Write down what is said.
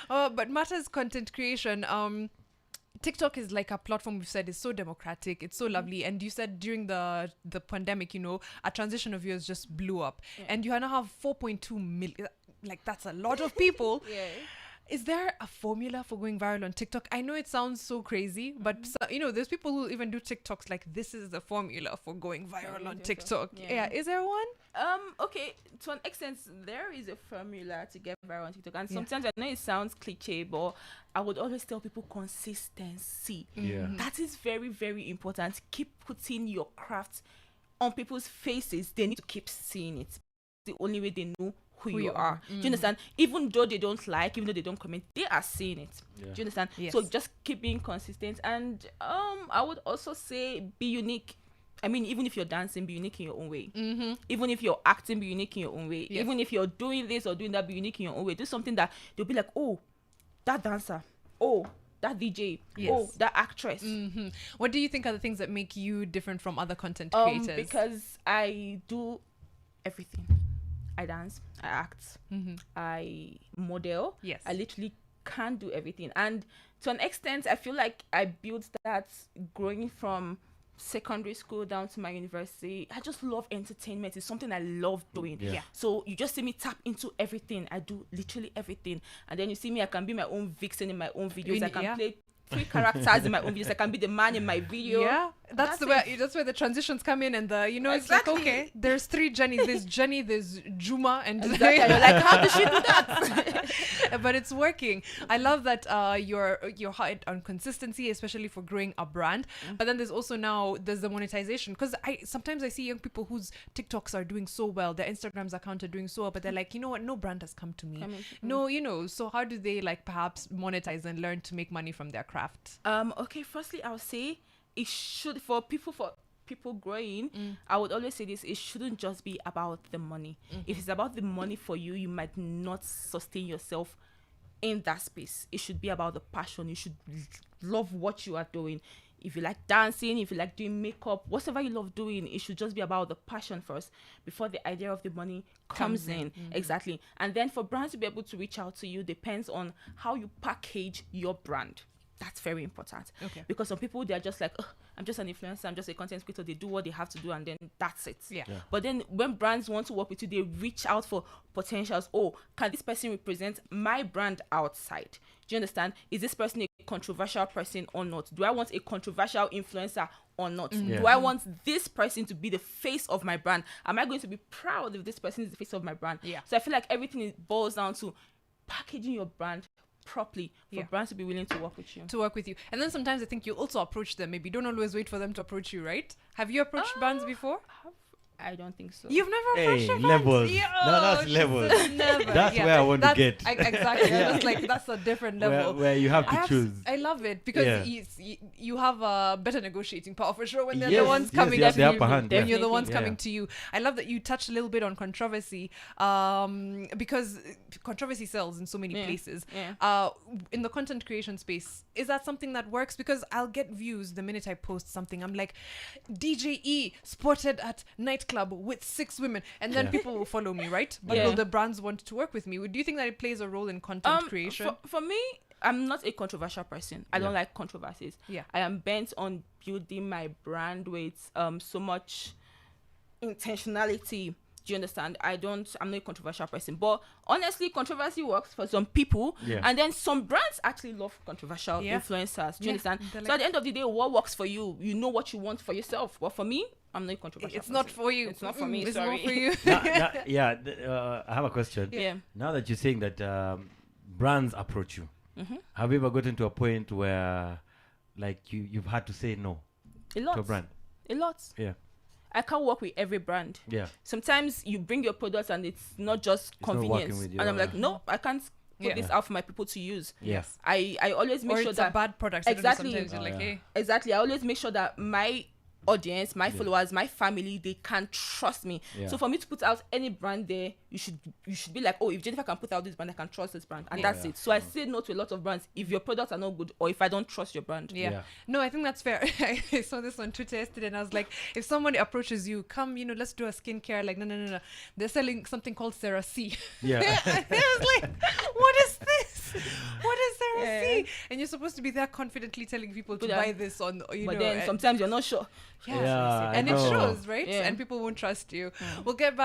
But matters content creation. TikTok is like a platform we've said is so democratic. It's so lovely. And you said during the pandemic, a transition of yours just blew up. Yeah. And you now have 4.2 million. Like, that's a lot of people. Yeah. Is there a formula for going viral on TikTok? I know it sounds so crazy, but there's people who even do TikToks like this is the formula for going viral on TikTok. Yeah. Is there one? Okay, to an extent, there is a formula to get viral on TikTok, and sometimes I know it sounds cliche, but I would always tell people consistency. Yeah. That is very, very important. Keep putting your craft on people's faces. They need to keep seeing it. The only way they know who you are. Do you understand? Even though they don't even though they don't comment, they are seeing it. Yeah. Do you understand? Yes. So just keep being consistent, and I would also say be unique. I mean, even if you're dancing, be unique in your own way. Even if you're acting, be unique in your own way. Yes. Even if you're doing this or doing that, be unique in your own way. Do something that they'll be like, oh, that dancer, oh, that DJ, Yes. oh, that actress. What do you think are the things that make you different from other content creators? Because I do everything. I dance, I act, I model. Yes. I literally can do everything. And to an extent, I feel like I built that growing from secondary school down to my university. I just love entertainment. It's something I love doing. Yeah. So you just see me tap into everything. I do literally everything. And then you see me, I can be my own vixen in my own videos. I can play 3 characters in my own videos. I can be the man in my video. Yeah, that's where the transitions come in, and it's like, okay, there's 3 Jennies. There's Jenny, there's Juma, and Exactly. You're like, how did she do that? but it's working. I love that you're hard on consistency, especially for growing a brand. But then there's the monetization, because sometimes I see young people whose TikToks are doing so well, their Instagrams account are doing so well, but they're like, you know what, no brand has come to me. No, so how do they perhaps monetize and learn to make money from their craft? Okay, firstly, I'll say it should, for people growing, I would always say this: it shouldn't just be about the money. If it's about the money for you, you might not sustain yourself in that space. It should be about the passion. You should love what you are doing. If you like dancing, if you like doing makeup, whatever you love doing, it should just be about the passion first before the idea of the money comes in. Exactly. And then for brands to be able to reach out to you depends on how you package your brand. That's very important. Okay. Because some people, they're just like, I'm just an influencer, I'm just a content creator. They do what they have to do and then that's it. Yeah. But then when brands want to work with you, they reach out for potentials. Oh, can this person represent my brand outside? Do you understand? Is this person a controversial person or not? Do I want a controversial influencer or not? Do I want this person to be the face of my brand? Am I going to be proud if this person is the face of my brand? Yeah. So I feel like everything boils down to packaging your brand properly for brands to be willing to work with you. And then sometimes I think you also approach them. Maybe don't always wait for them to approach you, right? Have you approached brands before? I don't think so. You've never approached your levels. brands? No, that's levels. Never. That's where I want to get. Exactly. That's that's a different level. Where you have to choose. I love it because you have a better negotiating power for sure when they're the Yes, ones yes, coming you have the at you. upper hand, When yeah. you're the ones Yeah. coming to you. I love that you touched a little bit on controversy, because controversy sells in so many places. Yeah. In the content creation space, is that something that works? Because I'll get views the minute I post something. I'm like, DJ E spotted at nightclub with 6 women, and then people will follow me, right? But will the brands want to work with me? Do you think that it plays a role in content creation? For me, I'm not a controversial person. I don't like controversies. Yeah. I am bent on building my brand with so much intentionality. Do you understand? I'm not a controversial person. But honestly, controversy works for some people. Yeah. And then some brands actually love controversial influencers. Do you understand? So at the end of the day, what works for you, you know what you want for yourself. But for me, I'm not a controversial It's person. not for you. It's not for me. It's Sorry. not for you. I have a question. Yeah. Now that you're saying that brands approach you, have you ever gotten to a point where you've had to say no A lot. to a brand? A lot. Yeah. I can't work with every brand. Yeah. Sometimes you bring your products and it's not just It's not convenience. working with you, And I'm like, no, I can't put this out for my people to use. Yes. I always make Or sure it's that a bad product. So Exactly. sometimes you're like, hey. Exactly. I always make sure that my audience, my followers, my family, they can trust me. Yeah. So for me to put out any brand there, you should be like, oh, if Jennifer can put out this brand, I can trust this brand, and that's it. So I say no to a lot of brands if your products are not good or if I don't trust your brand. Yeah. No, I think that's fair. I saw this on Twitter yesterday and I was like, if somebody approaches you, come, let's do a skincare. Like, no. They're selling something called CeraC. Yeah. I was like, what is this? okay. And you're supposed to be there confidently telling people to buy this on, but then sometimes you're not sure. Yeah. And it I know. shows, right? Yeah. And people won't trust you. We'll get back.